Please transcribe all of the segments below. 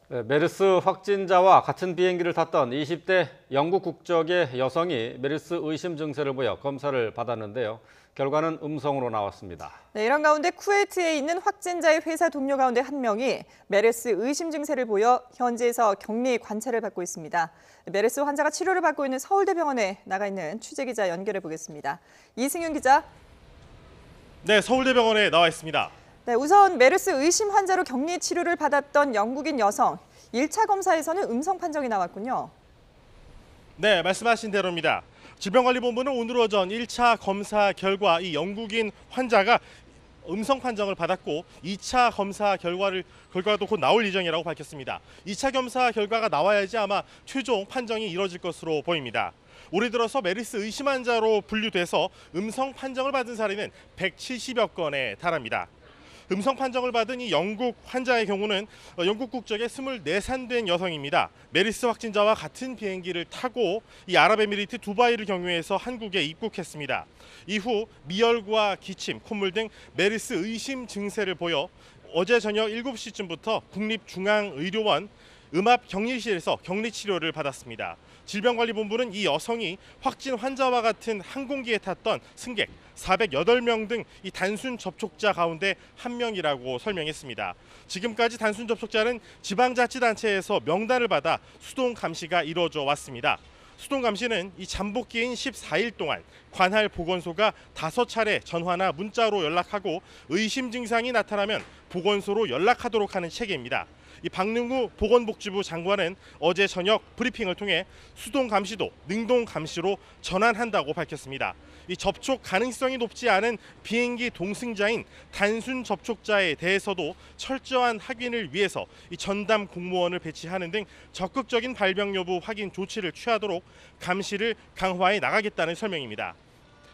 네, 메르스 확진자와 같은 비행기를 탔던 20대 영국 국적의 여성이 메르스 의심 증세를 보여 검사를 받았는데요. 결과는 음성으로 나왔습니다. 네, 이런 가운데 쿠웨이트에 있는 확진자의 회사 동료 가운데 한 명이 메르스 의심 증세를 보여 현지에서 격리 관찰을 받고 있습니다. 메르스 환자가 치료를 받고 있는 서울대병원에 나가 있는 취재기자 연결해 보겠습니다. 이승윤 기자. 네, 서울대병원에 나와 있습니다. 네, 우선 메르스 의심 환자로 격리 치료를 받았던 영국인 여성. 1차 검사에서는 음성 판정이 나왔군요. 네, 말씀하신 대로입니다. 질병관리본부는 오늘 오전 1차 검사 결과 이 영국인 환자가 음성 판정을 받았고 2차 검사 결과도 곧 나올 예정이라고 밝혔습니다. 2차 검사 결과가 나와야지 아마 최종 판정이 이뤄질 것으로 보입니다. 올해 들어서 메르스 의심 환자로 분류돼서 음성 판정을 받은 사례는 170여 건에 달합니다. 음성 판정을 받은 이 영국 환자의 경우는 영국 국적의 24살 된 여성입니다. 메르스 확진자와 같은 비행기를 타고 이 아랍에미리트 두바이를 경유해서 한국에 입국했습니다. 이후 미열과 기침, 콧물 등 메르스 의심 증세를 보여 어제 저녁 7시쯤부터 국립중앙의료원 음압격리실에서 격리 치료를 받았습니다. 질병관리본부는 이 여성이 확진 환자와 같은 항공기에 탔던 승객 408명 등 이 단순 접촉자 가운데 한 명이라고 설명했습니다. 지금까지 단순 접촉자는 지방자치단체에서 명단을 받아 수동 감시가 이루어져 왔습니다. 수동 감시는 이 잠복기인 14일 동안 관할 보건소가 5차례 전화나 문자로 연락하고 의심 증상이 나타나면 보건소로 연락하도록 하는 체계입니다. 이 박능우 보건복지부 장관은 어제 저녁 브리핑을 통해 수동 감시도 능동 감시로 전환한다고 밝혔습니다. 이 접촉 가능성이 높지 않은 비행기 동승자인 단순 접촉자에 대해서도 철저한 확인을 위해서 이 전담 공무원을 배치하는 등 적극적인 발병 여부 확인 조치를 취하도록 감시를 강화해 나가겠다는 설명입니다.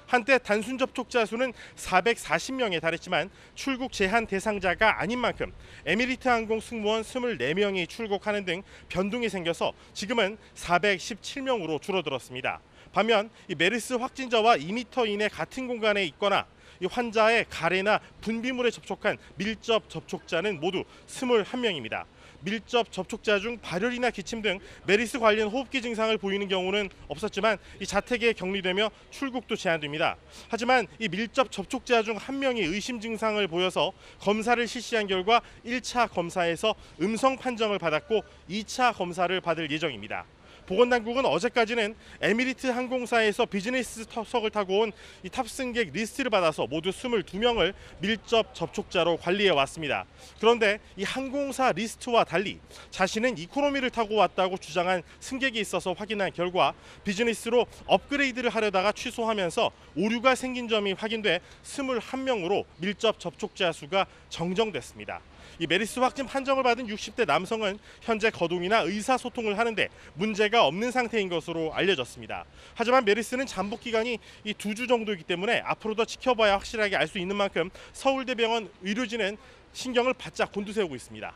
한때 단순 접촉자 수는 440명에 달했지만 출국 제한 대상자가 아닌 만큼 에미리트 항공 승무원 24명이 출국하는 등 변동이 생겨서 지금은 417명으로 줄어들었습니다. 반면 이 메르스 확진자와 2m 이내 같은 공간에 있거나 이 환자의 가래나 분비물에 접촉한 밀접 접촉자는 모두 21명입니다. 밀접 접촉자 중 발열이나 기침 등 메르스 관련 호흡기 증상을 보이는 경우는 없었지만 이 자택에 격리되며 출국도 제한됩니다. 하지만 이 밀접 접촉자 중 한 명이 의심 증상을 보여서 검사를 실시한 결과 1차 검사에서 음성 판정을 받았고 2차 검사를 받을 예정입니다. 보건당국은 어제까지는 에미리트 항공사에서 비즈니스석을 타고 온 이 탑승객 리스트를 받아서 모두 22명을 밀접 접촉자로 관리해 왔습니다. 그런데 이 항공사 리스트와 달리 자신은 이코노미를 타고 왔다고 주장한 승객이 있어서 확인한 결과 비즈니스로 업그레이드를 하려다가 취소하면서 오류가 생긴 점이 확인돼 21명으로 밀접 접촉자 수가 정정됐습니다. 이 메르스 확진 판정을 받은 60대 남성은 현재 거동이나 의사소통을 하는데 문제가 없는 상태인 것으로 알려졌습니다. 하지만 메르스는 잠복 기간이 이 2주 정도이기 때문에 앞으로 더 지켜봐야 확실하게 알 수 있는 만큼 서울대병원 의료진은 신경을 바짝 곤두세우고 있습니다.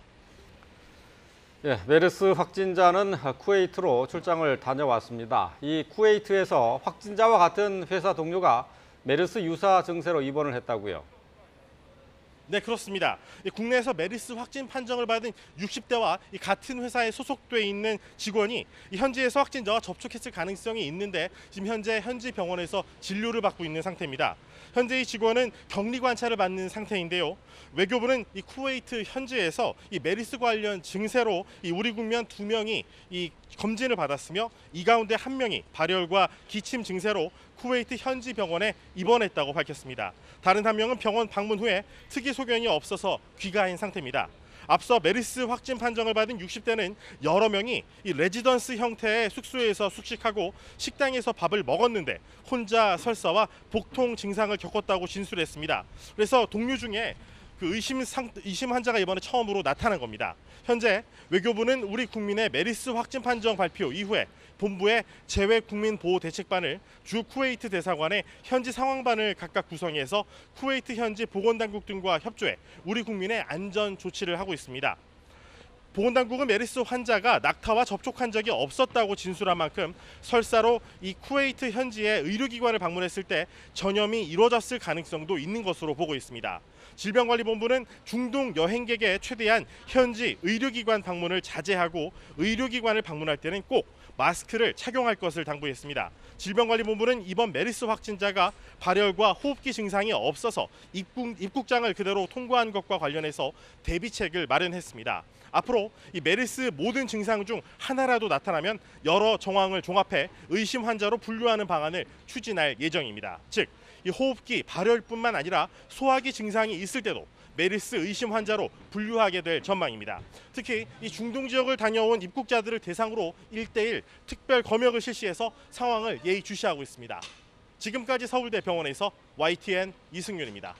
예, 메르스 확진자는 쿠웨이트로 출장을 다녀왔습니다. 이 쿠웨이트에서 확진자와 같은 회사 동료가 메르스 유사 증세로 입원을 했다고요. 네, 그렇습니다. 국내에서 메르스 확진 판정을 받은 60대와 같은 회사에 소속돼 있는 직원이 현지에서 확진자와 접촉했을 가능성이 있는데 지금 현재 현지 병원에서 진료를 받고 있는 상태입니다. 현재 이 직원은 격리 관찰을 받는 상태인데요. 외교부는 이 쿠웨이트 현지에서 이 메르스 관련 증세로 우리 국민 2명이 이 검진을 받았으며 이 가운데 1명이 발열과 기침 증세로 쿠웨이트 현지 병원에 입원했다고 밝혔습니다. 다른 1명은 병원 방문 후에 특이 소견이 없어서 귀가한 상태입니다. 앞서 메르스 확진 판정을 받은 60대는 여러 명이 이 레지던스 형태의 숙소에서 숙식하고 식당에서 밥을 먹었는데 혼자 설사와 복통 증상을 겪었다고 진술했습니다. 그래서 동료 중에 그 의심 환자가 이번에 처음으로 나타난 겁니다. 현재 외교부는 우리 국민의 메르스 확진 판정 발표 이후에 본부의 재외국민보호대책반을 주 쿠웨이트 대사관의 현지 상황반을 각각 구성해서 쿠웨이트 현지 보건당국 등과 협조해 우리 국민의 안전 조치를 하고 있습니다. 보건당국은 메르스 환자가 낙타와 접촉한 적이 없었다고 진술한 만큼 설사로 이 쿠웨이트 현지의 의료기관을 방문했을 때 전염이 이루어졌을 가능성도 있는 것으로 보고 있습니다. 질병관리본부는 중동 여행객의 최대한 현지 의료기관 방문을 자제하고 의료기관을 방문할 때는 꼭 마스크를 착용할 것을 당부했습니다. 질병관리본부는 이번 메르스 확진자가 발열과 호흡기 증상이 없어서 입국장을 그대로 통과한 것과 관련해서 대비책을 마련했습니다. 앞으로 이 메르스 모든 증상 중 하나라도 나타나면 여러 정황을 종합해 의심 환자로 분류하는 방안을 추진할 예정입니다. 즉, 이 호흡기, 발열뿐만 아니라 소화기 증상이 있을 때도 메르스 의심 환자로 분류하게 될 전망입니다. 특히 이 중동 지역을 다녀온 입국자들을 대상으로 1:1 특별 검역을 실시해서 상황을 예의주시하고 있습니다. 지금까지 서울대 병원에서 YTN 이승윤입니다.